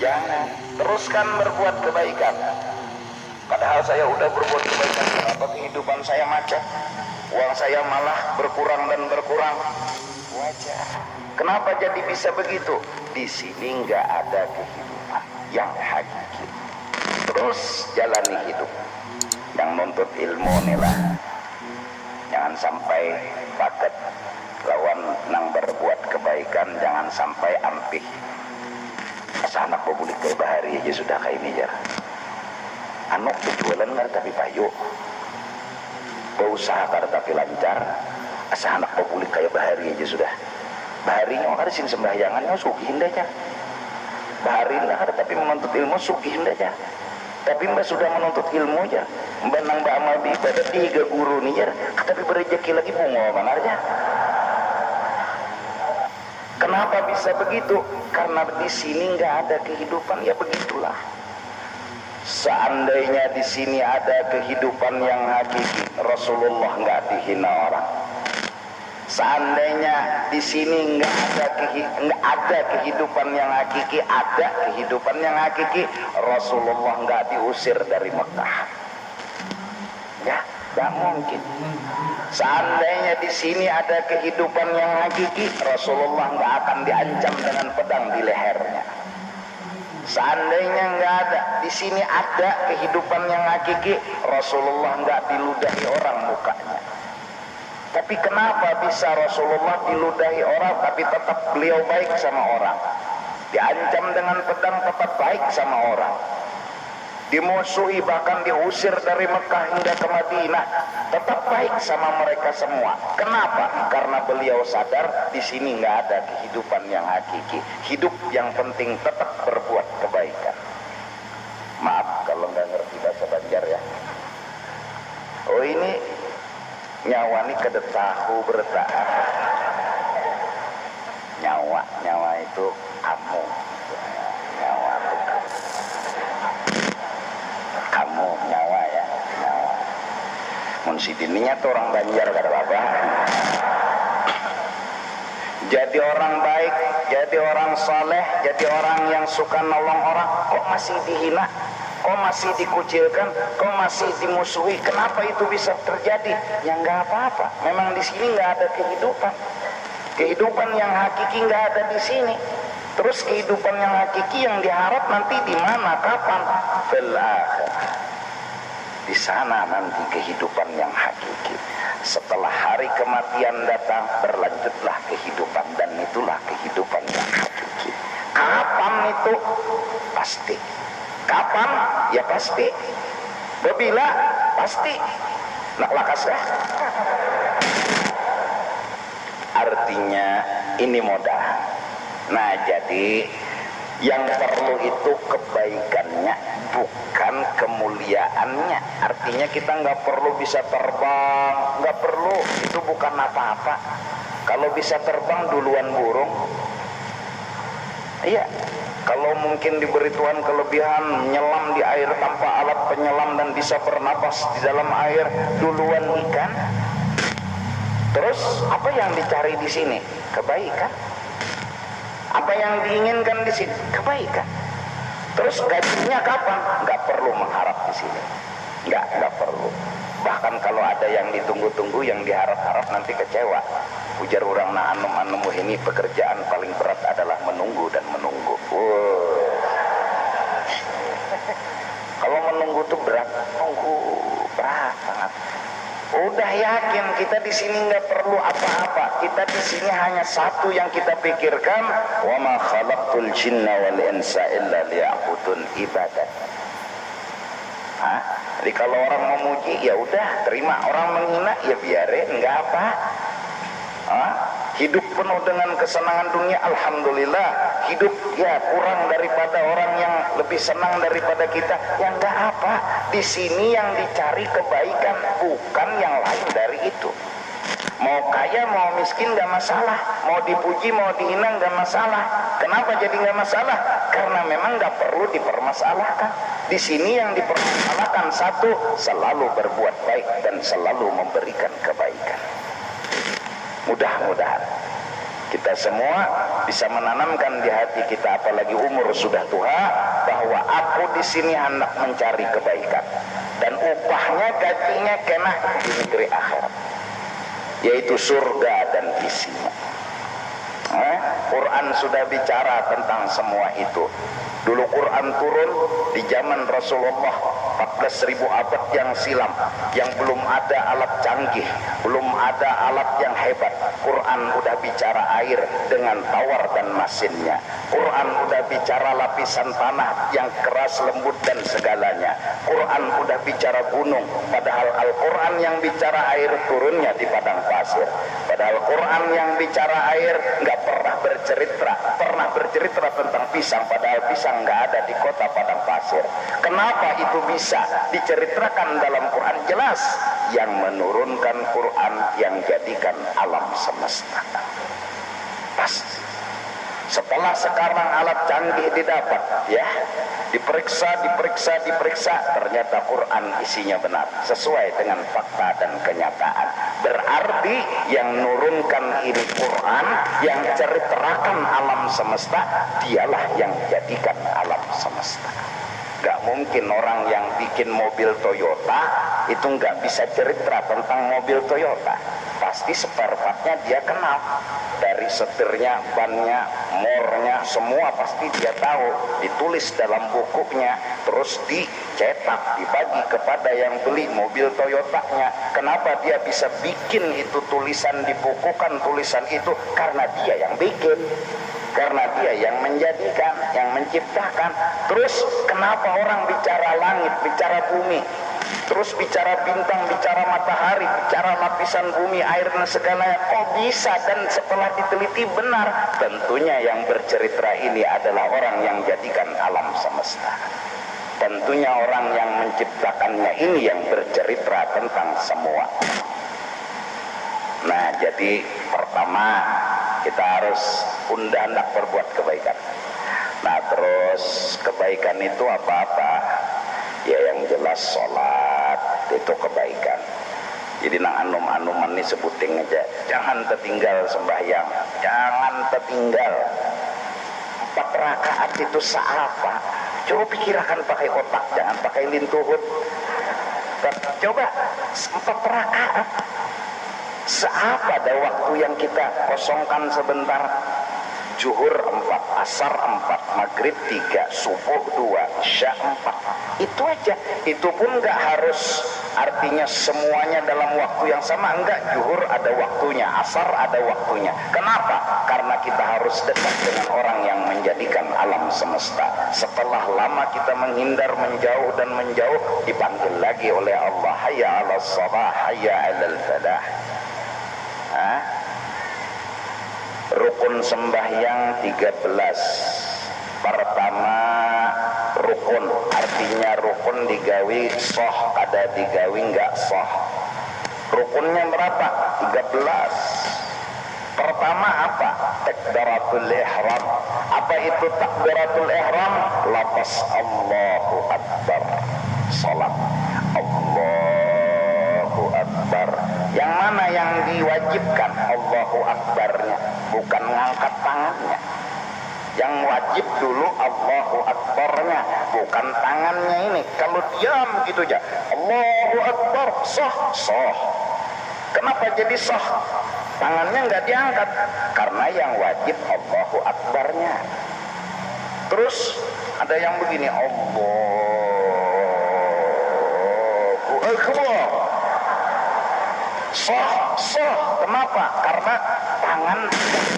Jangan. Teruskan berbuat kebaikan. Padahal saya udah berbuat kebaikan, kenapa kehidupan saya macet? Uang saya malah berkurang dan berkurang. Wajar. Kenapa jadi bisa begitu? Di sini nggak ada kehidupan yang hakiki. Terus jalani hidup. Yang nuntut ilmu inilah. Jangan sampai paket lawan nang berbuat kebaikan, jangan sampai ampih. Asa anak bobulik kayak bahari aja sudah kayak ini jar. Anu kejualan nggak tapi payu. Berusaha kar tapi lancar. Asa anak bobulik kayak bahari aja sudah. Bahari nggak ada sin sembahyangannya sugihin aja. Bahari nggak ada tapi menuntut ilmu sugihin aja. Tapi mbak sudah menuntut ilmu aja. Mbak nang mbak amal di ibadah 3 guru nih jar. Tapi berrezeki lagi bunga mana aja. Kenapa bisa begitu? Karena di sini nggak ada kehidupan, ya begitulah. Seandainya di sini ada kehidupan yang hakiki, Rasulullah nggak dihina orang. Seandainya di sini nggak ada kehidupan yang hakiki, ada kehidupan yang hakiki, Rasulullah nggak diusir dari Mekah. Ya, nggak mungkin. Seandainya di sini ada kehidupan yang hakiki, Rasulullah nggak akan diancam dengan pedang di lehernya. Seandainya nggak ada, di sini ada kehidupan yang hakiki, Rasulullah nggak diludahi orang mukanya. Tapi kenapa bisa Rasulullah diludahi orang, tapi tetap beliau baik sama orang? Diancam dengan pedang tetap baik sama orang. Dimusuhi bahkan diusir dari Mekah hingga ke Madinah, tetap baik sama mereka semua. Kenapa? Karena beliau sadar di sini nggak ada kehidupan yang hakiki. Hidup yang penting tetap berbuat kebaikan. Maaf kalau nggak ngerti bahasa Banjar ya. Oh ini nyawa ini kedetahu bertahan. Nyawa itu kamu. Nyawa itu kamu nyawa ya, nyawa. Munsidininya tuh orang Banjar kata bapak. Jadi orang baik, jadi orang saleh, jadi orang yang suka nolong orang, kok masih dihina, kok masih dikucilkan, kok masih dimusuhi? Kenapa itu bisa terjadi? Ya nggak apa-apa. Memang di sini nggak ada kehidupan. Kehidupan yang hakiki nggak ada di sini. Terus kehidupan yang hakiki yang diharap nanti di mana, kapan? Fil akhirah. Di sana nanti kehidupan yang hakiki. Setelah hari kematian datang, berlanjutlah kehidupan, dan itulah kehidupan yang hakiki. Kapan itu? Pasti. Kapan? Ya pasti. Bila? Pasti. Nak lakas ya? Artinya ini modal. Nah jadi yang perlu itu kebaikannya, bukan kemuliaannya. Artinya kita nggak perlu bisa terbang, nggak perlu, itu bukan apa-apa. Kalau bisa terbang duluan burung. Iya, kalau mungkin diberi Tuhan kelebihan menyelam di air tanpa alat penyelam dan bisa bernapas di dalam air, duluan ikan. Terus apa yang dicari di sini? Kebaikan. Apa yang diinginkan di sini? Kebaikan. Terus gajinya kapan? Nggak perlu mengharap di sini. Nggak perlu. Bahkan kalau ada yang ditunggu-tunggu, yang diharap-harap nanti kecewa. Ujar orang na anum ini pekerjaan paling berat adalah menunggu dan menunggu. Kalau menunggu tuh berat, menunggu berat banget. Udah yakin kita di sini nggak perlu apa-apa. Kita di sini hanya satu yang kita pikirkan, wa ma khalaqtul jinna wal insa illa liya'budun ibadat. Jadi kalau orang memuji ya udah terima, orang menghina ya biarin, nggak apa. Hidup penuh dengan kesenangan dunia, alhamdulillah. Hidup ya kurang daripada orang yang lebih senang daripada kita, yang nggak apa. Di sini yang dicari kebaikan, bukan yang lain dari itu. Mau kaya mau miskin nggak masalah, mau dipuji mau dihina nggak masalah. Kenapa jadi nggak masalah? Karena memang nggak perlu dipermasalahkan. Di sini yang dipermasalahkan satu, selalu berbuat baik dan selalu memberikan kebaikan. Mudah-mudahan Kita semua bisa menanamkan di hati kita, apalagi umur sudah tua, bahwa aku di sini hendak mencari kebaikan dan upahnya, gajinya kena di negeri akhirat, yaitu surga dan isinya. Quran sudah bicara tentang semua itu. Dulu Quran turun di zaman Rasulullah 14.000 abad yang silam, yang belum ada alat canggih, belum ada alat yang hebat. Quran udah bicara air dengan tawar dan masinnya. Quran udah bicara lapisan tanah yang keras, lembut dan segalanya. Quran udah bicara gunung, padahal Al-Quran yang bicara air turunnya di padang pasir. Padahal Quran yang bicara air nggak pernah bercerita tentang pisang, padahal pisang nggak ada di kota padang pasir. Kenapa itu bisa diceritakan dalam Quran? Jelas, yang menurunkan Quran yang jadikan alam semesta. Pasti. Setelah sekarang alat canggih didapat, ya, diperiksa, ternyata Quran isinya benar, sesuai dengan fakta dan kenyataan. Berarti yang nurunkan ini Quran, yang ceritakan alam semesta, dialah yang jadikan alam semesta. Gak mungkin orang yang bikin mobil Toyota itu gak bisa cerita tentang mobil Toyota. Pasti spare partnya dia kenal, dari setirnya, bannya, mornya, semua pasti dia tahu. Ditulis dalam bukunya, terus dicetak, dibagi kepada yang beli mobil Toyotanya. Kenapa dia bisa bikin itu tulisan, dibukukan tulisan itu? Karena dia yang bikin, karena dia yang menjadikan, yang menciptakan. Terus kenapa orang bicara langit, bicara bumi, terus bicara bintang, bicara matahari, bicara lapisan bumi, air dan segalanya? Kok bisa? Dan setelah diteliti benar, tentunya yang bercerita ini adalah orang yang jadikan alam semesta. Tentunya orang yang menciptakannya ini yang bercerita tentang semua. Nah, jadi pertama kita harus hendak berbuat kebaikan. Nah, terus kebaikan itu apa-apa? Ya, yang jelas sholat itu kebaikan. Jadi nang anum-anuman ini sebuting aja. Jangan tertinggal sembahyang, jangan tertinggal. 4 rakaat itu seapa? Coba pikirkan pakai otak, jangan pakai lintuhut. Coba 4 rakaat seapa ada waktu yang kita kosongkan sebentar? Zuhur 4, asar 4, maghrib 3, subuh 2, isya 4. Itu aja. Itu pun nggak harus artinya semuanya dalam waktu yang sama. Enggak, zuhur ada waktunya, asar ada waktunya. Kenapa? Karena kita harus dekat dengan orang yang menjadikan alam semesta. Setelah lama kita menghindar, menjauh dan menjauh, dipanggil lagi oleh Allah, hayya 'alas shalah, hayya 'alal falah. Rukun sembahyang 13. Pertama, rukun artinya rukun digawi soh, ada digawi enggak soh. Rukunnya berapa? 13. Pertama apa? Takbiratul ihram. Apa itu takbiratul ihram? Lafaz Allahu Akbar. Salat Allahu Akbar. Yang mana yang diwajibkan? Allahu Akbarnya, bukan ngangkat tangannya. Yang wajib dulu Allahu Akbarnya, bukan tangannya ini. Kalau diam gitu aja, Allahu Akbar, soh. Kenapa jadi soh? Tangannya nggak diangkat, karena yang wajib Allahu Akbarnya. Terus ada yang begini, Allahu Akbar, soh. Kenapa? Karena tangan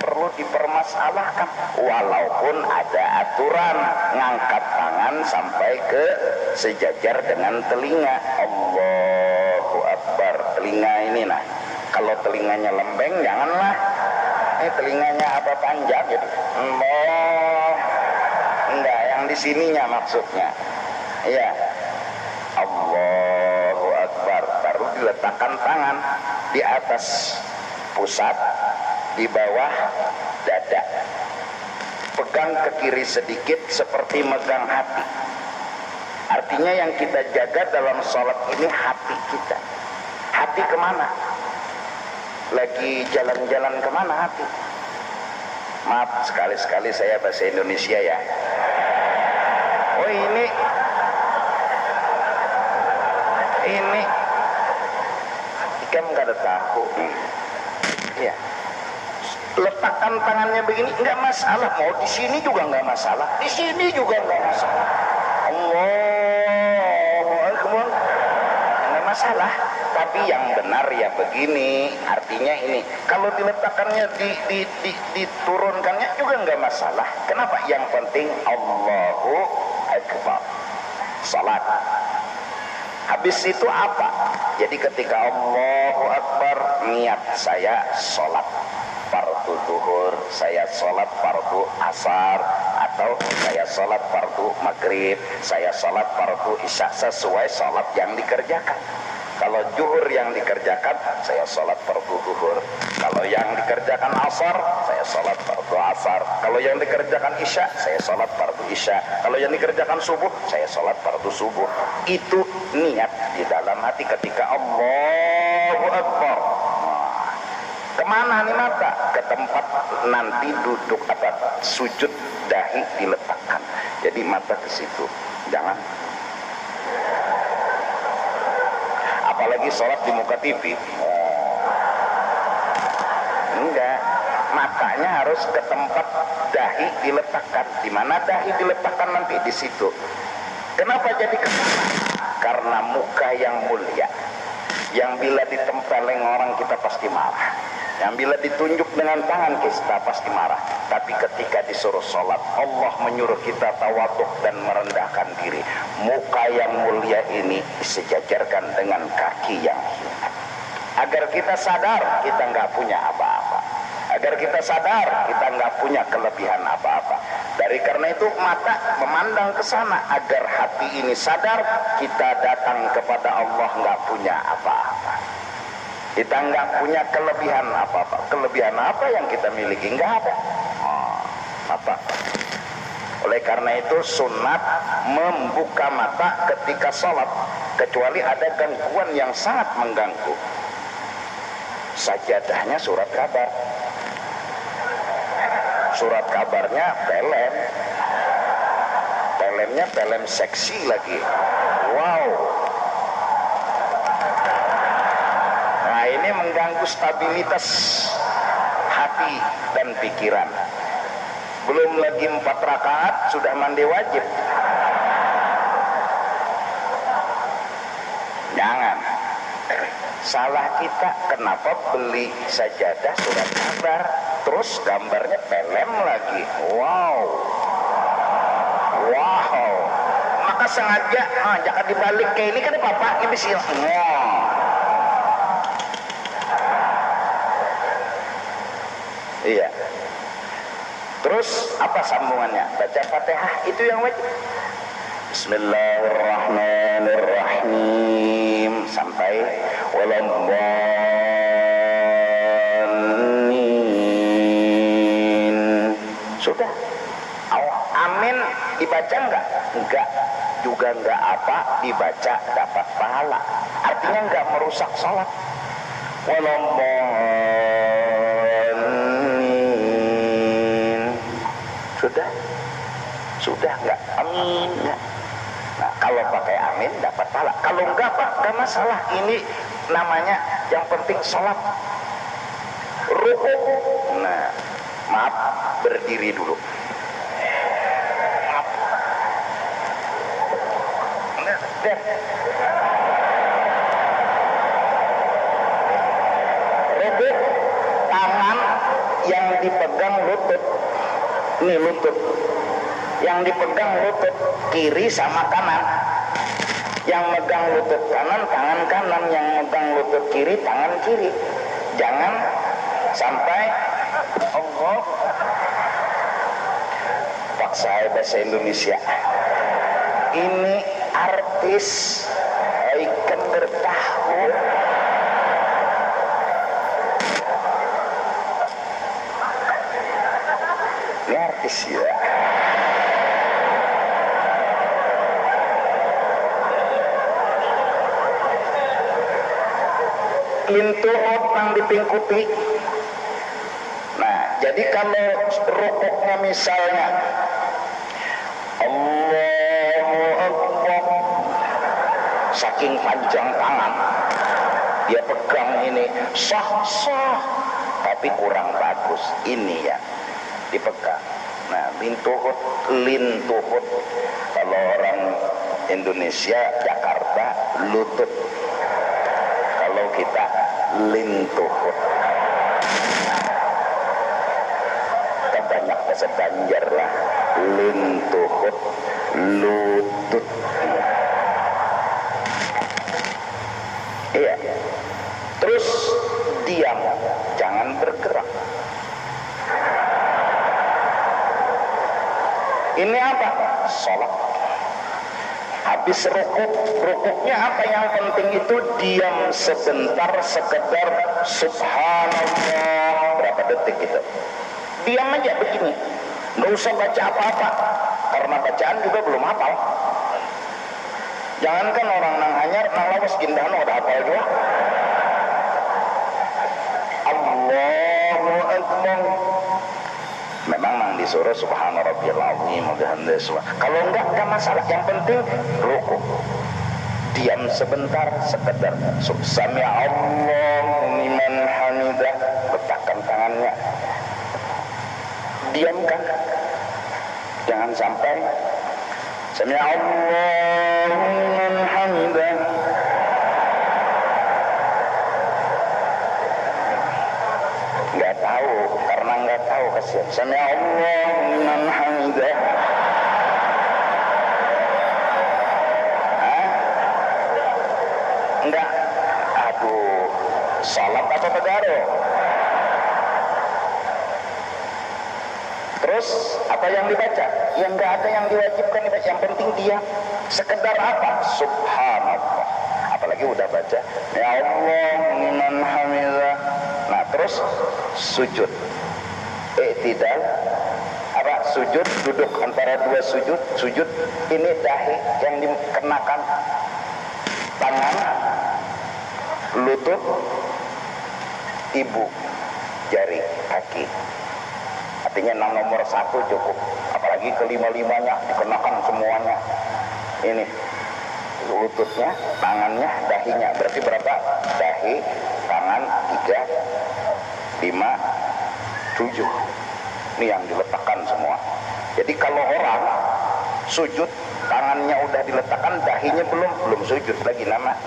perlu dipermasalahkan, walaupun ada aturan ngangkat tangan sampai ke sejajar dengan telinga. Allahu Akbar. Telinga ini, nah, kalau telinganya lembeng janganlah. Ini telinganya apa panjang gitu. Enggak, yang di sininya maksudnya. Iya. Allahu Akbar. Baru diletakkan tangan di atas pusat, di bawah dada. Pegang ke kiri sedikit seperti megang hati. Artinya yang kita jaga dalam sholat ini hati kita. Hati kemana? Lagi jalan-jalan kemana hati? Maaf, sekali-sekali saya bahasa Indonesia ya. Oh ini ikan nggak ada tahu. Iya. Letakkan tangannya begini nggak masalah. Mau di sini juga nggak masalah. Di sini juga nggak masalah. Allahu Akbar. Nggak masalah. Tapi yang benar ya begini. Artinya ini. Kalau diletakkannya diturunkannya juga nggak masalah. Kenapa? Yang penting Allahu Akbar. Salat. Habis itu apa? Jadi ketika Allahu Akbar, niat saya sholat fardu duhur, saya sholat fardu asar, atau saya sholat fardu maghrib, saya sholat fardu isya, sesuai sholat yang dikerjakan. Kalau zuhur yang dikerjakan, saya sholat fardu duhur. Kalau yang dikerjakan asar, saya sholat fardu asar. Kalau yang dikerjakan isya, saya sholat fardu isya. Kalau yang dikerjakan subuh, saya sholat fardu subuh. Itu niat di dalam hati ketika Allahu Akbar. Kemana nih mata? Ke tempat nanti duduk apa sujud dahi diletakkan. Jadi mata ke situ. Jangan. Apalagi sholat di muka TV. Enggak. Matanya harus ke tempat dahi diletakkan. Di mana dahi diletakkan nanti di situ. Kenapa jadi ke sana? Karena muka yang mulia. Yang bila ditempeleng orang kita pasti marah. Yang bila ditunjuk dengan tangan kita pasti marah. Tapi ketika disuruh sholat, Allah menyuruh kita tawaduk dan merendahkan diri. Muka yang mulia ini disejajarkan dengan kaki yang hina. Agar kita sadar kita nggak punya apa-apa. Agar kita sadar kita nggak punya kelebihan apa-apa. Dari karena itu mata memandang ke sana agar hati ini sadar kita datang kepada Allah nggak punya apa-apa. Kita nggak punya kelebihan apa-apa. Kelebihan apa yang kita miliki? Nggak ada. Mata. Oleh karena itu sunat membuka mata ketika sholat, kecuali ada gangguan yang sangat mengganggu. Sajadahnya surat kabar. Surat kabarnya pelem. Pelemnya pelem seksi lagi. Wow. Nah ini mengganggu stabilitas hati dan pikiran. Belum lagi 4 rakaat sudah mandi wajib. Jangan. Salah kita kenapa beli sajadah surat kabar terus gambarnya pelem lagi. Wow. Maka sengaja jangan dibalik kayak ini kan bapak ini sih. Iya. Terus apa sambungannya? Baca Fatihah itu yang wajib. Bismillahirrahmanirrahim sampai waladhdallin. Sudah. Amin dibaca enggak? Enggak. Juga enggak apa dibaca dapat pahala. Artinya enggak merusak salat. Waladhdallin. Sudah enggak? Amin. Nah, kalau pakai amin dapat pahala. Kalau enggak Pak, enggak masalah. Ini namanya yang penting sholat. Ruku. Nah, maaf berdiri dulu. Maaf. Ruku, tangan yang dipegang lutut. Ini lutut. Yang dipegang lutut kiri sama kanan. Yang megang lutut kanan tangan kanan, yang megang lutut kiri tangan kiri. Jangan sampai Allah paksa bahasa Indonesia. Ini artis ikan bertahu. Ini artis ya. Pintu nang dipingkuti. Nah, Jadi kalau rukuknya misalnya Allahu Akbar, saking panjang tangan dia pegang ini sah, tapi kurang bagus ini ya dipegang. Nah, lintuhut kalau orang Indonesia Jakarta lutut, kalau kita lintuhut. Kita banyak bahasa Banjar lah, lintuhut, lutut. Iya. Terus diam, jangan bergerak. Ini apa? Sholat. Habis rukuknya apa yang penting itu diam sebentar, sekedar subhanallah berapa detik itu. Diam aja begini, nggak usah baca apa-apa, karena bacaan juga belum hafal. Jangankan orang nang hanyar, nang lawas gindahan udah hafal juga. Allahu Akbar. Memang mang disuruh subhana rabbiyal azim wa bihamdihi. Kalau enggak masalah, yang penting rukuk. Diam sebentar, sekedar sami Allahu liman hamidah, letakkan tangannya. Diamkan. Jangan sampai sami Allahu liman hamidah. Nggak tahu kasihan. Sami Allahu liman hamidah. Enggak. Aduh, salat apa tegaro? Terus apa yang dibaca? Yang enggak ada yang diwajibkan dibaca. Yang penting dia sekedar apa? Subhanallah. Apalagi udah baca ya Allah liman hamidah. Nah, terus sujud. Tidak apa sujud, duduk antara dua sujud ini dahi yang dikenakan, tangan, lutut, ibu jari kaki. Artinya nomor 1 cukup, apalagi kelima-limanya dikenakan semuanya. Ini lututnya, tangannya, dahinya. Berarti berapa? Dahi, tangan 3, 5, 7. Ini yang diletakkan semua. Jadi kalau orang sujud, tangannya udah diletakkan, dahinya belum sujud lagi namanya.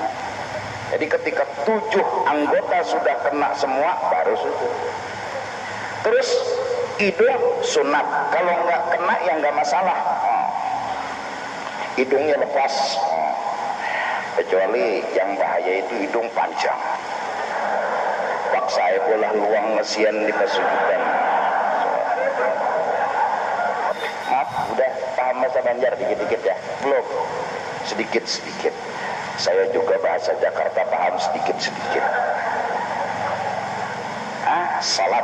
Jadi ketika 7 anggota sudah kena semua, baru sujud. Terus hidung sunat, kalau nggak kena ya nggak masalah. Hidungnya lepas, kecuali yang bahaya itu hidung panjang. Pak saya bola luang ngesian di pasujudan. Maaf, udah paham bahasa Banjar dikit-dikit ya? Belum? Sedikit-sedikit. Saya juga bahasa Jakarta paham sedikit-sedikit. Salat.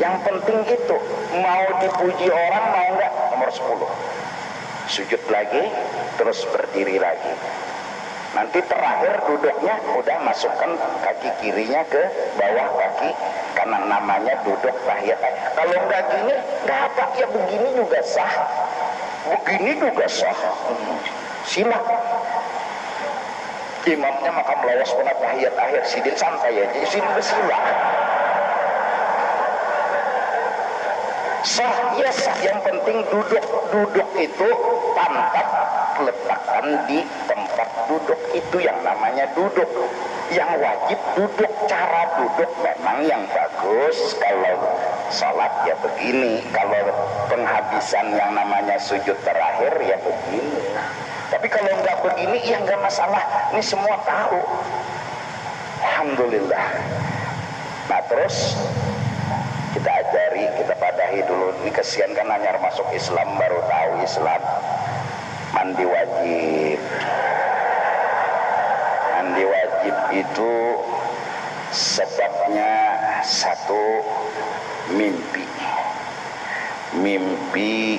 Yang penting itu, mau dipuji orang mau enggak, nomor 10. Sujud lagi, terus berdiri lagi. Nanti terakhir duduknya udah masukkan kaki kirinya ke bawah kaki kanan, namanya duduk tahiyat. Kalau nggak gini, nggak apa, ya begini juga sah, begini juga sah. Simak. Imamnya maka melawas pernah tahiyat akhir, sidin santai aja, sidin bersilah. Sah, ya sah, yang penting duduk itu pantat letakkan di tempat duduk, itu yang namanya duduk. Yang wajib duduk, cara duduk memang yang bagus. Kalau salat ya begini, kalau penghabisan yang namanya sujud terakhir ya begini. Tapi kalau nggak begini ya nggak masalah, ini semua tahu. Alhamdulillah. Nah terus kita ajari, kita padahi dulu. Ini kesian kan hanya masuk Islam baru tahu Islam. Mandi wajib. Mandi wajib itu sebabnya satu, mimpi. Mimpi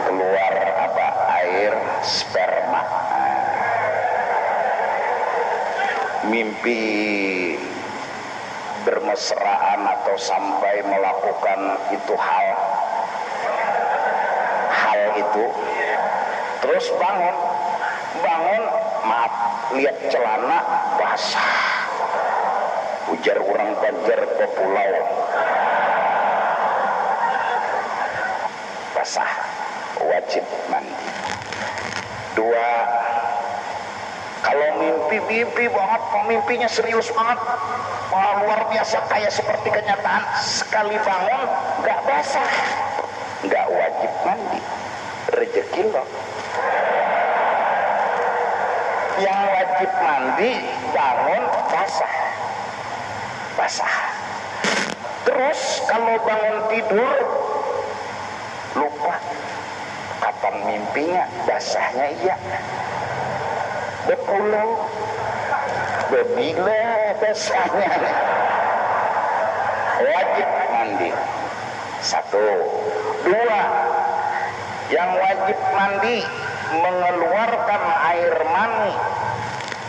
keluar air sperma. mimpi bermesraan atau sampai melakukan itu hal itu, terus bangun maaf, lihat celana basah, ujar orang Banjar ke pulau, basah, wajib mandi. Dua, kalau mimpi banget, mimpinya serius banget, luar biasa kayak seperti kenyataan, sekali bangun gak basah, gak wajib mandi, rezeki lo. Yang wajib mandi bangun basah. Terus kalau bangun tidur lupa kapan mimpinya, basahnya iya, bepulau bebila basahnya. Wajib mandi. Satu. Dua, yang wajib mandi mengeluarkan air mani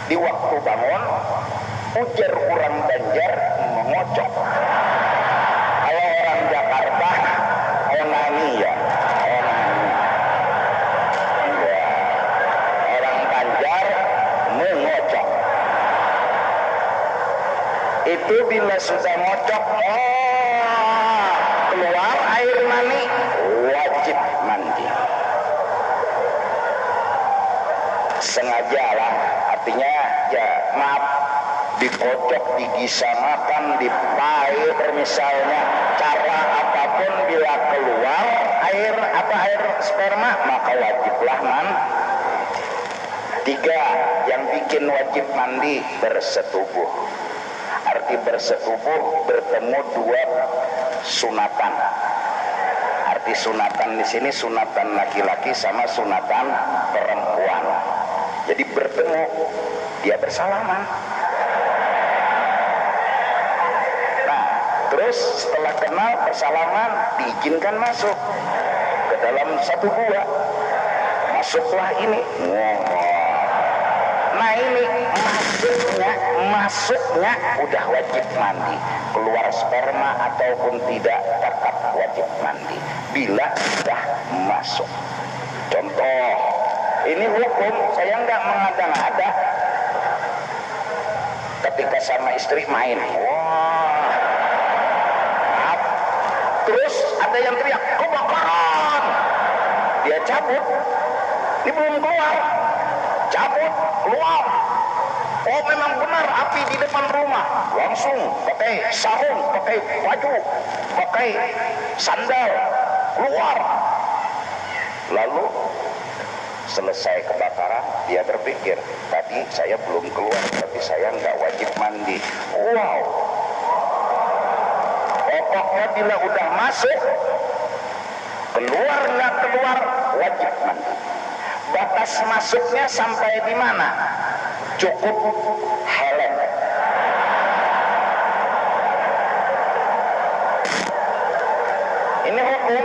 di waktu bangun, ujar orang Banjar mengocok. Kalau orang Jakarta onani ya, onani. Ya. Orang Banjar mengocok. Itu bila sudah ngocok, keluar air mani, wajib mandi. Sengaja lah, artinya ya maaf, dikocok, digisanakan, dipair misalnya, cara apapun bila keluar air sperma maka wajiblah mandi. Tiga, yang bikin wajib mandi bersetubuh. Arti bersetubuh, bertemu dua sunatan. Arti sunatan di sini sunatan laki-laki sama sunatan perempuan. Jadi bertemu, dia bersalaman. Nah, terus setelah kenal bersalaman, diizinkan masuk ke dalam satu gua. Masuklah ini. Nah ini masuknya udah wajib mandi. Keluar sperma ataupun tidak, tetap wajib mandi bila sudah masuk. Contoh, ini hukum, saya nggak mengada-ngada. Ketika sama istri main, wah, terus ada yang teriak kebakaran, dia cabut, ini belum keluar, cabut keluar. Oh memang benar api di depan rumah, langsung pakai sarung, pakai baju, pakai sandal keluar. Lalu selesai kebakaran, dia berpikir, tadi saya belum keluar, tapi saya nggak wajib mandi. Wow, pokoknya bila udah masuk, keluar nggak keluar, wajib mandi. Batas masuknya sampai di mana? Cukup helm. Ini hukum.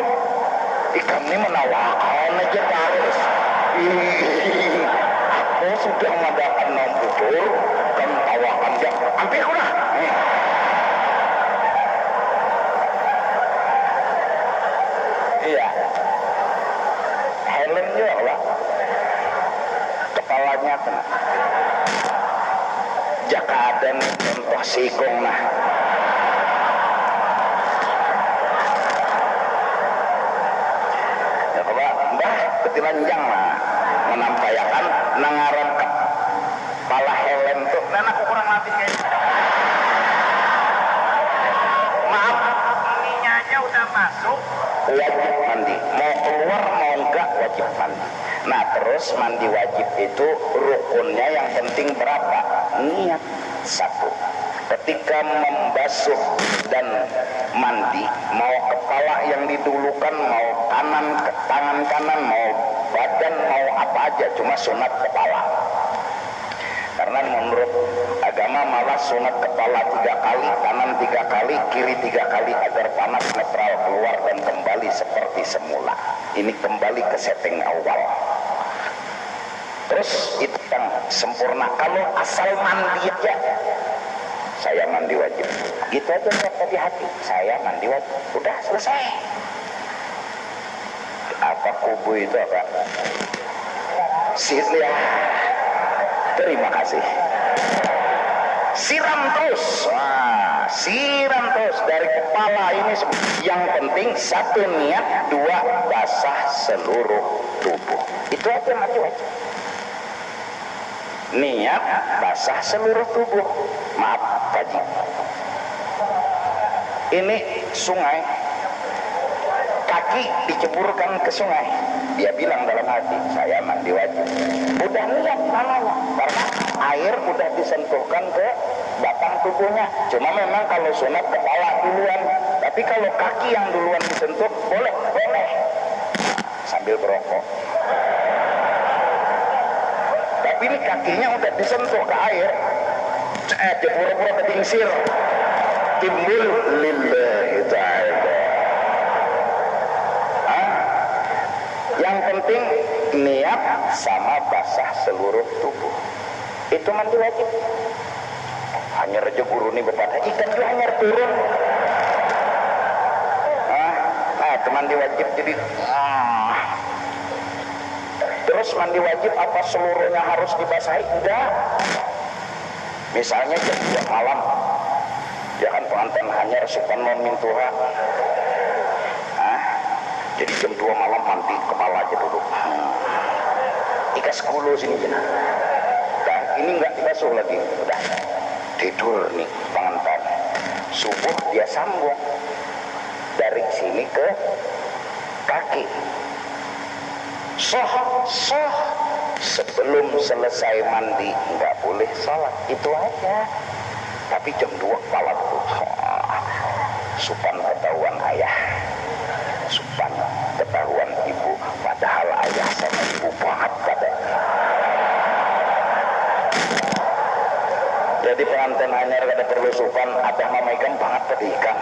Ikan ini menawarkan aja harus. Aku sudah mengadakan 6 budur dan tawakan dia. Hampir udah. Iya. Helmnya lah. Kepalanya kena. Jaka ada contoh sikong nah. Ya coba mbah betilanjang lah menampayakan nangaran kepala helm tuh. Dan aku kurang mati kayaknya. Maaf, ininya aja udah masuk, wajib mandi. Mau keluar mau enggak wajib mandi. Nah terus mandi wajib itu rukunnya yang penting berapa? Niat. Satu, ketika membasuh dan mandi, mau kepala yang didulukan, mau tangan kanan, mau badan, mau apa aja, cuma sunat kepala. Karena menurut agama malah sunat kepala 3 kali, kanan 3 kali, kiri 3 kali agar panas netral keluar dan kembali seperti semula. Ini kembali ke setting awal. Terus itu matang sempurna. Kalau asal mandi aja, saya mandi wajib, gitu aja kata di hati, saya mandi wajib, udah selesai. Apa kubu itu apa? Sirnya. Terima kasih. Siram terus, siram terus dari kepala ini. Yang penting satu niat, dua basah seluruh tubuh. Itu aja mandi wajib. Niat basah seluruh tubuh. Maaf tadi. Ini sungai, kaki diceburkan ke sungai. Dia bilang dalam hati, saya mandi wajib. Udah niat namanya, karena air udah disentuhkan ke batang tubuhnya. Cuma memang kalau sunat kepala duluan, tapi kalau kaki yang duluan disentuh boleh, boleh. Sambil berokok. Tapi ini kakinya udah disentuh ke air, pura-pura ketingsir, timbul lillahi ta'ala. Yang penting niat sama basah seluruh tubuh. Itu mandi wajib. Hanya rejo guru nih bepada ikan juga hanya turun. Itu mandi wajib. Jadi terus mandi wajib apa seluruhnya harus dibasahi? Enggak. Misalnya jam 2 malam, ya kan pengantin hanya resupan momin Tuhan. Jadi jam 2 malam mandi kepala aja dulu. Ikas kulu sini jena. Nah, ini enggak dibasuh lagi. Udah tidur nih pengantin. Subuh dia sambung dari sini ke kaki. Soh sebelum selesai mandi enggak boleh sholat. Itu aja. Tapi jam 2 kepala dulu. Supan ketahuan ayah, supan ketahuan ibu, padahal ayah sama ibu banget katanya. Jadi pengantin anyar kada perlu supan, abah mama ikan banget tadi ikan.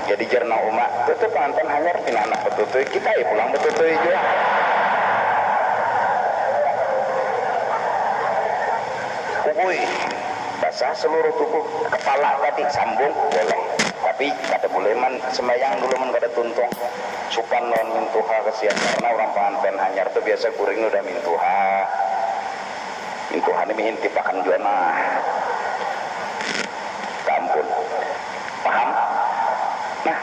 Jadi jerna umat itu pengantin anyar pina anak betutuy, kita ya pulang betutuy juga. Kubui basah seluruh tubuh, kepala tadi sambung boleh. Tapi kata boleh man sembahyang dulu man kada tuntung supan non mintuha kesian, karena orang pengantin anyar tuh biasa kuring udah mintuha ini mihintipakan juana kampun, paham? Nah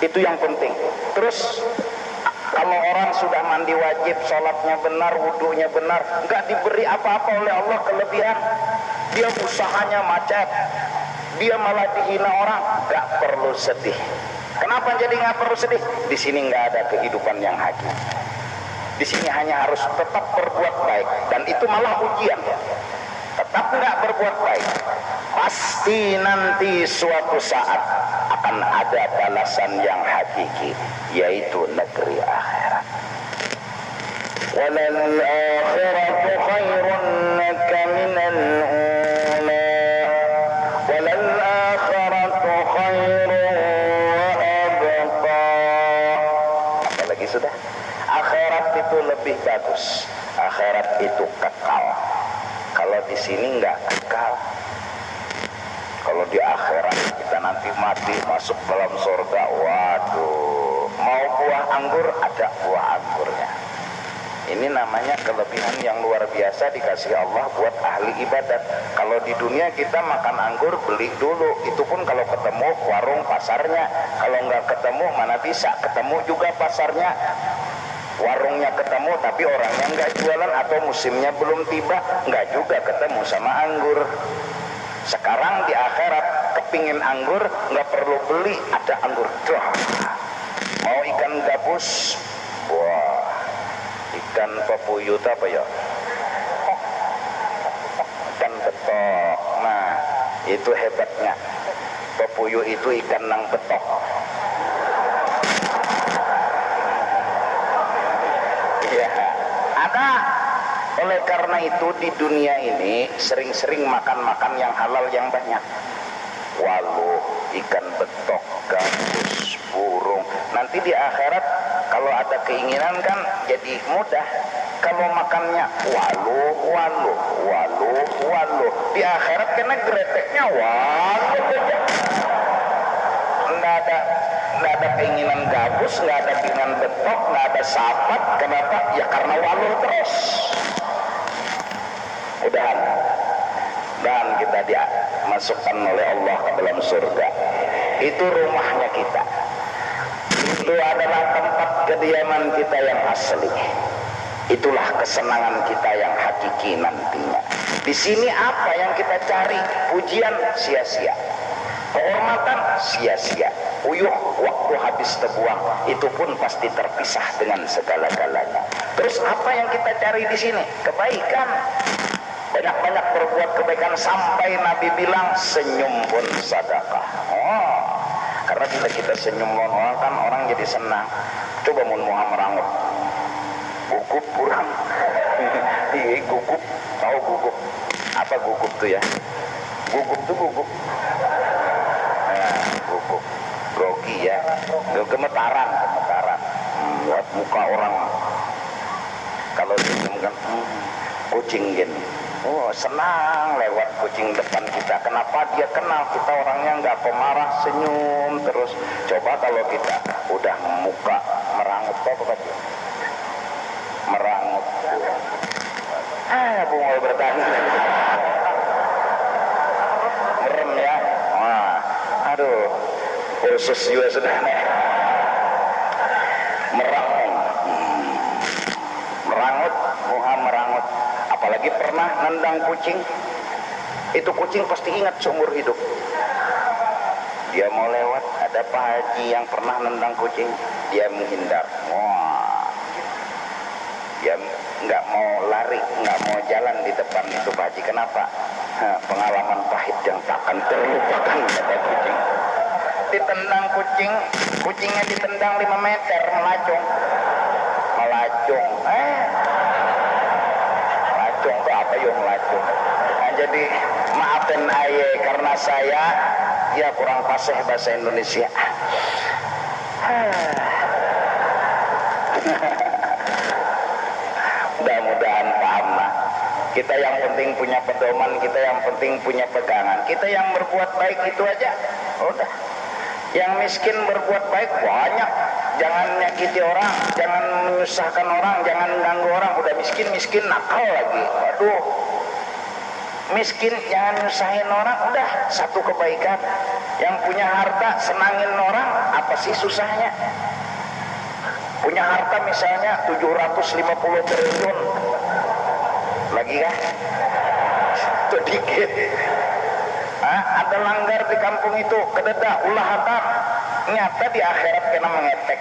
itu yang penting. Terus kalau orang sudah mandi wajib, sholatnya benar, wudhunya benar, nggak diberi apa-apa oleh Allah kelebihan, dia usahanya macet, dia malah dihina orang, nggak perlu sedih. Kenapa jadi nggak perlu sedih? Di sini nggak ada kehidupan yang hakiki. Di sini hanya harus tetap berbuat baik, dan itu malah ujian. Tetap nggak berbuat baik, pasti nanti suatu saat akan ada balasan yang hakiki, yaitu negeri akhirat. Walal akhiratu khairun laka minal ula. Walal akhiratu khairun wa abqa. Apalagi sudah? Akhirat itu lebih bagus. Akhirat itu kekal. Kalau di sini nggak kekal. Kalau di akhirat kita nanti mati masuk dalam surga, waduh, mau buah anggur ada buah anggurnya. Ini namanya kelebihan yang luar biasa dikasih Allah buat ahli ibadat. Kalau di dunia kita makan anggur beli dulu, itu pun kalau ketemu warung pasarnya. Kalau nggak ketemu mana bisa, ketemu juga pasarnya. Warungnya ketemu tapi orangnya nggak jualan atau musimnya belum tiba, nggak juga ketemu sama anggur. Sekarang di akhirat kepingin anggur nggak perlu beli, ada anggur. Mau ikan gabus, wah, ikan papuyut apa ya, ikan betok. Nah itu hebatnya, papuyut itu ikan nang betok. Ada. Oleh karena itu di dunia ini sering-sering makan-makan yang halal yang banyak. Waluh, ikan betok, gabus, burung. Nanti di akhirat kalau ada keinginan kan jadi mudah. Kalau makannya waluh, di akhirat kena greteknya waluh aja. Nggak ada keinginan gabus, nggak ada keinginan betok, nggak ada sapat. Kenapa? Ya karena waluh terus. Udahan. Dan kita dimasukkan oleh Allah ke dalam surga. Itu rumahnya kita. Itu adalah tempat kediaman kita yang asli. Itulah kesenangan kita yang hakiki nantinya. Di sini apa yang kita cari? Pujian sia-sia, kehormatan sia-sia, uyuh waktu habis terbuang. Itu pun pasti terpisah dengan segala-galanya. Terus apa yang kita cari di sini? Kebaikan. Banyak-banyak berbuat kebaikan sampai Nabi bilang senyum pun sedekah. Karena bila kita senyum orang kan orang jadi senang. Coba mun Muhammad merangut. Gugup kurang. Gugup, tahu gugup? Apa gugup tuh ya? Gugup tuh gugup. Gugup. Grogi ya. Gemetaran. Buat muka orang. Kalau senyum kan kucing gini. Senang lewat kucing depan kita. Kenapa? Dia kenal kita orangnya nggak pemarah, senyum terus. Coba kalau kita udah muka merangut, apa kata? Merangut. Bungol bertanya. Merem ya. Aduh, khusus juga sudah nih. Merangut, merangut. Apalagi pernah nendang kucing, itu kucing pasti ingat seumur hidup. Dia mau lewat, ada Pak Haji yang pernah nendang kucing, dia menghindar. Dia nggak mau lari, nggak mau jalan di depan itu Pak Haji. Kenapa? Pengalaman pahit yang takkan terlupakan kata kucing. Ditendang kucing, kucingnya ditendang 5 meter, melacung. Melacung itu apa yang melacung? Nah, jadi maafin aye karena saya ya kurang fasih bahasa Indonesia. Mudah-mudahan paham lah. Kita yang penting punya pedoman, kita yang penting punya pegangan. Kita yang berbuat baik itu aja. Udah. Yang miskin berbuat baik banyak. Jangan nyakiti orang, jangan menyusahkan orang, jangan ganggu orang. Udah miskin nakal lagi. Aduh. Miskin jangan nyusahin orang, udah satu kebaikan. Yang punya harta senangin orang, apa sih susahnya? Punya harta misalnya 750 triliun. Lagi kan? Itu dikit. Ada langgar di kampung itu, kededa ulah hatam. Nyata di akhirat kena mengetek.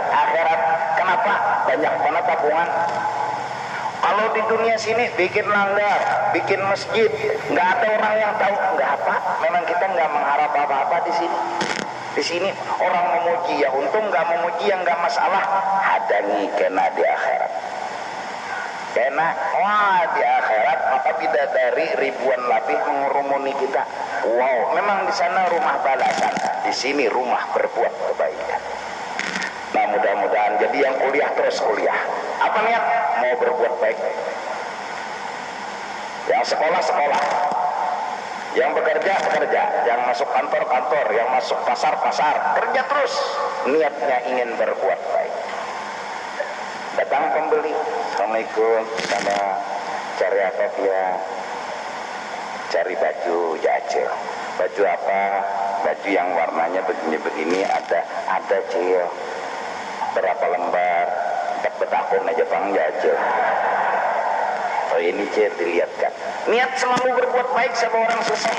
Akhirat kenapa? Banyak banget tabungan. Kalau di dunia sini bikin langgar, bikin masjid, nggak ada orang yang tahu, nggak apa. Memang kita nggak mengharap apa-apa di sini. Di sini orang memuji ya untung, nggak memuji yang nggak masalah. Hadangi kena di akhirat. Kena di akhirat maka bidadari ribuan lebih mengurumuni kita. Wow, memang di sana rumah balasan, di sini rumah berbuat kebaikan. Nah mudah-mudahan jadi yang kuliah terus kuliah. Apa niat? Mau berbuat baik. Yang sekolah, yang bekerja, yang masuk kantor, yang masuk pasar, kerja terus. Niatnya ingin berbuat baik. Datang pembeli, assalamualaikum, sama cari apa dia? Cari baju jajil. Baju apa? Baju yang warnanya begini-begini ada cil. Berapa lembar? Betakun aja bang jajil. Oh ini cil dilihatkan. Niat selalu berbuat baik sama orang susah.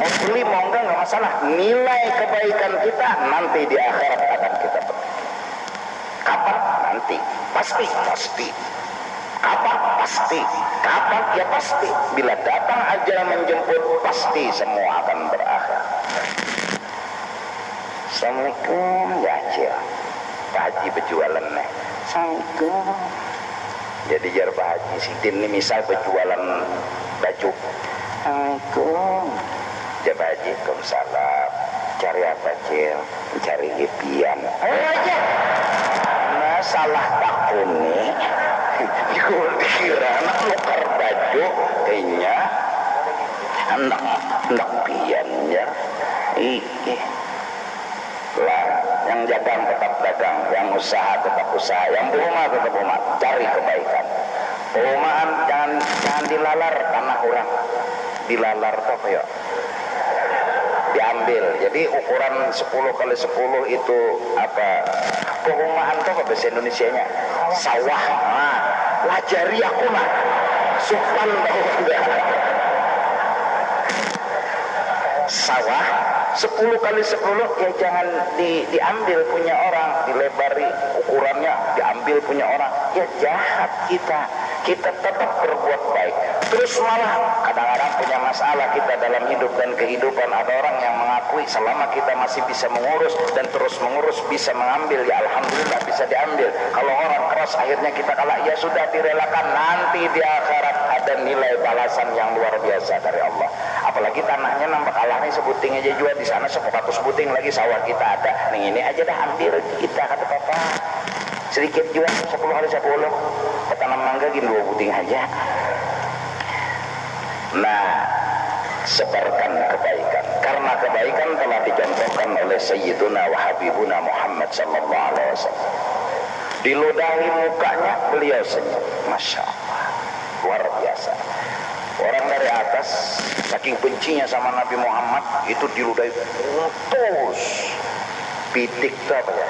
Mau beli mau enggak masalah. Nilai kebaikan kita nanti di akhirat akan kita petik. Kapan? Nanti. Pasti. Kapan? Pasti. Kapan? Ya pasti. Bila datang ajal menjemput, pasti semua akan berakhir. Assalamualaikum ya Cil. Pak Haji berjualan nih. Assalamualaikum. Jadi jar Pak Haji Sidin ini misal berjualan baju. Assalamualaikum. Ya Pak Haji, Waalaikumsalam. cari apa Cil? Cari gipian. Aja. Nah salah takun nih. Dikira anak nukar baju kayaknya anak piannya. Lah yang dagang tetap dagang, yang usaha tetap usaha, yang berumah tetap rumah. Cari kebaikan. Perumahan jangan dilalar tanah orang. Dilalar tuh apa ya? Diambil. Jadi ukuran 10 kali 10 itu apa? Perumahan tuh apa bahasa Indonesianya? Sawah. Nah, lajari aku mah. Supan tahu enggak? Sawah 10 kali 10 ya jangan diambil punya orang, dilebari ukurannya, diambil punya orang. Ya jahat kita tetap berbuat baik. Terus malah kadang-kadang punya masalah kita dalam hidup dan kehidupan. Ada orang yang mengakui selama kita masih bisa mengurus dan terus mengurus bisa mengambil, ya alhamdulillah bisa diambil. Kalau orang keras akhirnya kita kalah, ya sudah direlakan, nanti di akhirat ada nilai balasan yang luar biasa dari Allah. Apalagi tanahnya nampak kalah nih, sebuting aja jual di sana 100 buting lagi, sawah kita ada. Nih ini aja dah ambil kita, kata papa. Sedikit jual 10 kali 10. Tanam mangga gini 2 buting aja. Nah, sebarkan kebaikan. Karena kebaikan telah dicontohkan oleh Sayyiduna wa Habibuna Muhammad sallallahu alaihi wasallam. Diludahi mukanya beliau senyum. Masya Allah, luar biasa. Orang dari atas saking bencinya sama Nabi Muhammad itu diludahi putus. Pidik itu apa ya?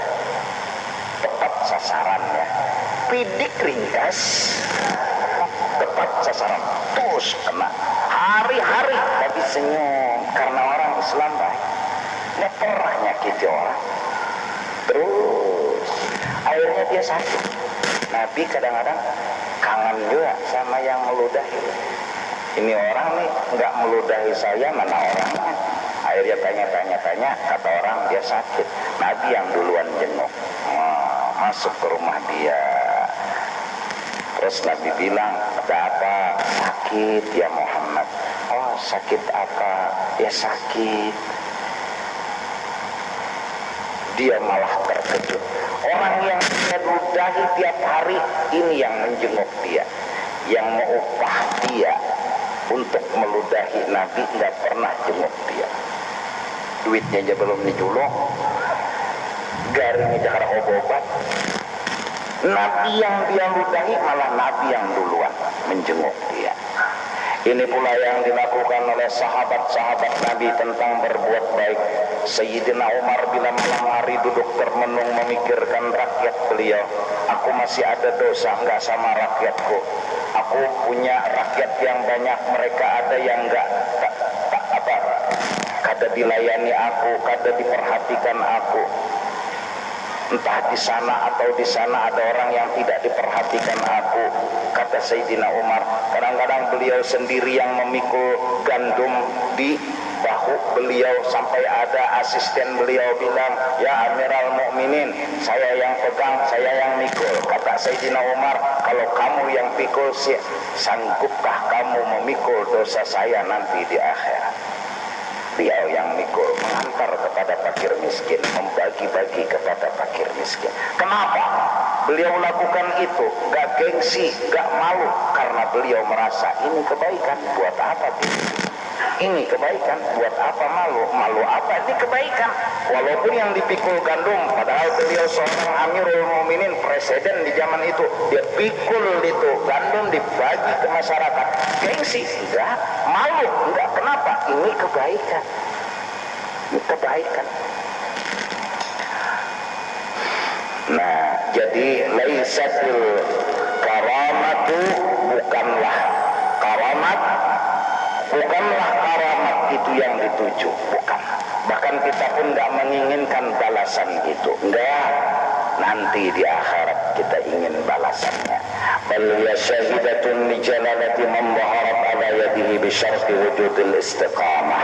Tepat sasarannya. Pidik ringkas, tepat sasaran, terus kena. Hari-hari tapi senyum karena orang Islam baik, nggak pernah nyakiti orang. Terus akhirnya dia sakit. Nabi kadang-kadang kangen juga sama yang meludahi. Ini orang nih nggak meludahi saya, mana orangnya? Akhirnya tanya, kata orang dia sakit. Nabi yang duluan jenguk, masuk ke rumah dia. Terus Nabi bilang, ada apa? Sakit ya Muhammad. Oh sakit apa? Ya sakit. Dia malah terkejut. Orang yang dia ludahi tiap hari ini yang menjenguk dia, yang mengupah dia untuk meludahi Nabi, nggak pernah jenguk dia. Duitnya aja belum dijulung, garingnya jakar obat. Nabi yang dia ludahi malah Nabi yang duluan menjenguk dia. Ini pula yang dilakukan oleh sahabat-sahabat Nabi tentang berbuat baik. Sayyidina Umar bila malam hari duduk termenung memikirkan rakyat beliau. Aku masih ada dosa enggak sama rakyatku. Aku punya rakyat yang banyak, mereka ada yang enggak kada dilayani aku, kada diperhatikan aku. Entah di sana atau di sana ada orang yang tidak diperhatikan aku, kata Sayyidina Umar. Kadang-kadang beliau sendiri yang memikul gandum di bahu beliau sampai ada asisten beliau bilang, ya Amirul Mukminin, saya yang pegang, saya yang mikul. Kata Sayyidina Umar, kalau kamu yang pikul, sanggupkah kamu memikul dosa saya nanti di akhirat? Beliau yang mikul, mengantar kepada fakir miskin, membagi-bagi kepada fakir miskin. Kenapa beliau lakukan itu? Gak gengsi, gak malu, karena beliau merasa ini kebaikan. Buat apa ini kebaikan? Buat apa malu? Malu apa? Ini kebaikan. Walaupun yang dipikul gandum, padahal beliau seorang Amirul Mukminin, presiden di zaman itu, dia pikul itu gandum dibagi ke masyarakat. Gengsi? Enggak. Malu? Enggak. Kenapa? Ini kebaikan. Ini kebaikan. Nah, jadi laisatul karamatu, bukanlah karamat, bukanlah karamat itu yang dituju, bukan. Bahkan kita pun enggak menginginkan balasan itu, enggak. Nanti di akhirat kita ingin balasannya. Bal ya syahidatun li jalalati man dhaharat ala yadihi bi syarti wujudil istiqamah.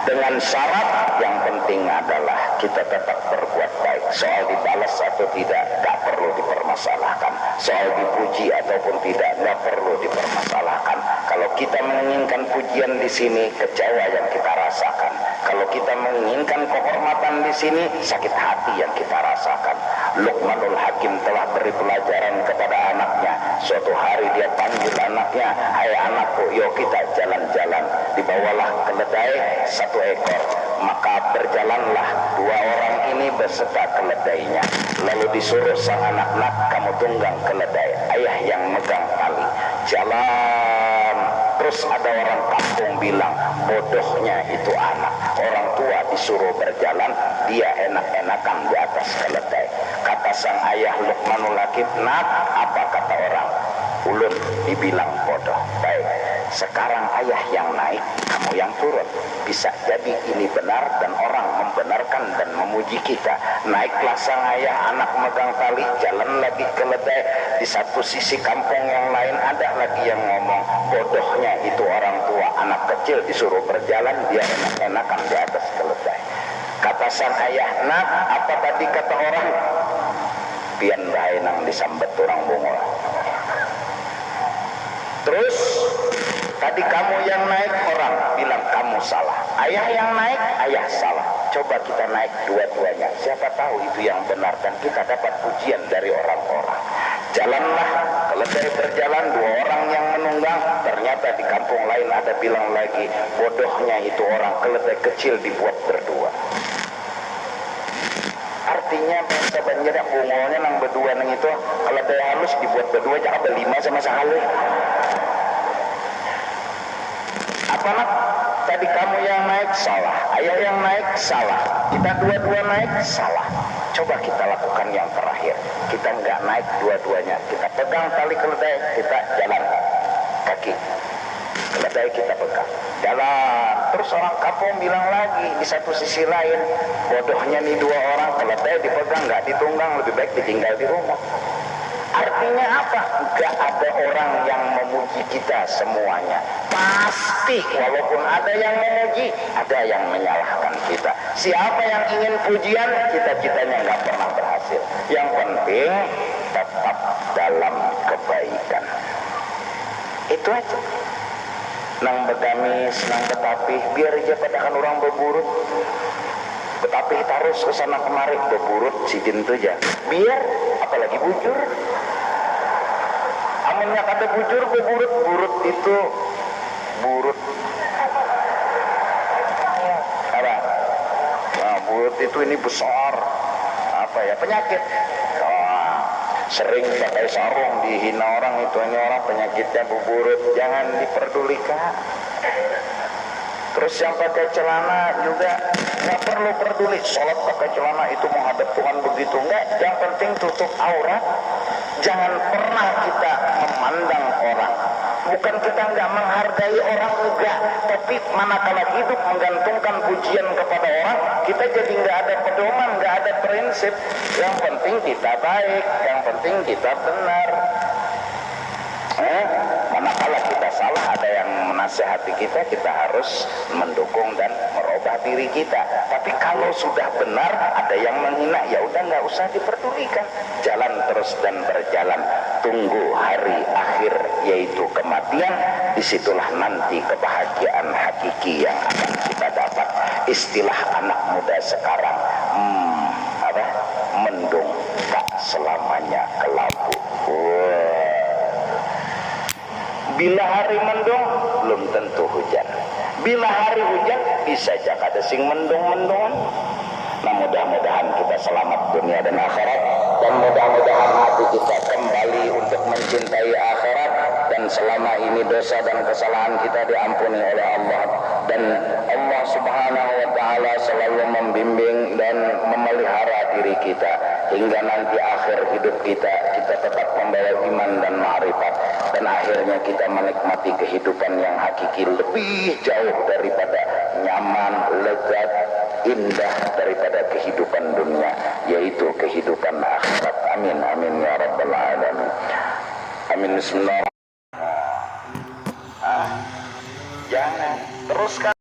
dengan syarat yang penting adalah kita tetap berbuat baik. Soal dibalas atau tidak gak perlu dipermasalahkan, soal dipuji ataupun tidak gak perlu dipermasalahkan. Kalau kita menginginkan pujian di sini, kecewa yang kita rasakan. Kalau kita menginginkan kehormatan di sini, sakit hati yang kita rasakan. Luqmanul Hakim telah beri pelajaran kepada anaknya. Suatu hari dia panggil anaknya, "Hai anakku, yuk kita jalan-jalan." Dibawalah keledai 1 ekor, maka berjalanlah 2 orang ini beserta keledainya. Lalu disuruh sang anak, "Nak, kamu tunggang keledai, ayah yang megang tali." Jalan. Terus ada orang kampung bilang, bodohnya itu anak. Orang tua disuruh berjalan, dia enak-enakan di atas keledai. Kata sang ayah Luqmanul Hakim, "Nak, apa kata orang?" "Ulun dibilang bodoh." "Baik, sekarang ayah yang naik, kamu yang turun. Bisa jadi ini benar dan orang membenarkan dan memuji kita." Naiklah sang ayah, anak megang tali, jalan lagi keledai. Di satu sisi kampung yang lain ada lagi yang ngomong, bodohnya itu orang tua, anak kecil disuruh berjalan, dia enak-enakan di atas keledai. Kata sang ayah, "Nak, apa tadi kata orang?" "Pian bae nang disambet orang bungol." "Terus tadi kamu yang naik, orang bilang kamu salah. Ayah yang naik, ayah salah. Coba kita naik dua-duanya, siapa tahu itu yang benar dan kita dapat pujian dari orang-orang." Jalanlah keledai berjalan, 2 orang yang menunggang. Ternyata di kampung lain ada bilang lagi, bodohnya itu orang, keledai kecil dibuat berdua. Artinya bahasa banjirnya bungolnya nang berdua nang itu, keledai halus dibuat berdua, jangan berlima sama sekali. Apa nak? Tadi kamu yang naik salah, ayah yang naik salah, kita dua-dua naik salah. Coba kita lakukan yang terakhir, kita nggak naik dua-duanya, kita pegang tali keledai, kita jalan kaki, keledai kita pegang jalan. Terus orang kampung bilang lagi di satu sisi lain, bodohnya nih 2 orang, keledai dipegang nggak ditunggang, lebih baik ditinggal di rumah. Artinya apa? Gak ada orang yang memuji kita semuanya. Pasti walaupun ada yang memuji, ada yang menyalahkan kita. Siapa yang ingin pujian, cita-citanya gak pernah berhasil. Yang penting tetap dalam kebaikan. Itu aja. Nang begamis, nang betapih, biar aja padakan orang berburut. Betapih taruh kesana kemari, berburut si jentu aja. Biar, apalagi bujur. Amunnya kata bujur, berburut. Burut itu burut apa? Nah, burut itu ini besar, apa ya, penyakit. Sering pakai sarung dihina orang, itu ini orang penyakitnya berburut, jangan diperdulikan. Terus yang pakai celana juga nggak perlu peduli, sholat pakai celana itu menghadap Tuhan begitu, enggak. Yang penting tutup aurat. Jangan pernah kita memandang orang. Bukan kita nggak menghargai orang, enggak. Tapi manakala hidup menggantungkan pujian kepada orang, kita jadi nggak ada pedoman, nggak ada prinsip. Yang penting kita baik, yang penting kita benar. Manakala kita salah, ada yang menasihati kita, kita harus mendukung dan merubah diri kita. Tapi kalau sudah benar, ada yang menghina, ya udah nggak usah diperdulikan. Jalan terus dan berjalan. Tunggu hari akhir, yaitu kematian. Disitulah nanti kebahagiaan hakiki yang akan kita dapat. Istilah anak muda sekarang, mendung tak selamanya kelabu. Bila hari mendung, belum tentu hujan. Bila hari hujan, bisa jadi ada sing mendung-mendungan. Nah, mudah-mudahan kita selamat dunia dan akhirat, dan mudah-mudahan hati kita kembali untuk mencintai akhirat, dan selama ini dosa dan kesalahan kita diampuni oleh Allah, dan Allah Subhanahu wa taala selalu membimbing dan memelihara diri kita hingga nanti akhir hidup kita tetap membawa iman dan ma'rifat, dan akhirnya kita menikmati kehidupan yang hakiki lebih jauh daripada nyaman, lezat, indah daripada kehidupan dunia, yaitu kehidupan akhirat. Amin amin ya rabbal alamin. Amin. Bismillah. Jangan teruskan.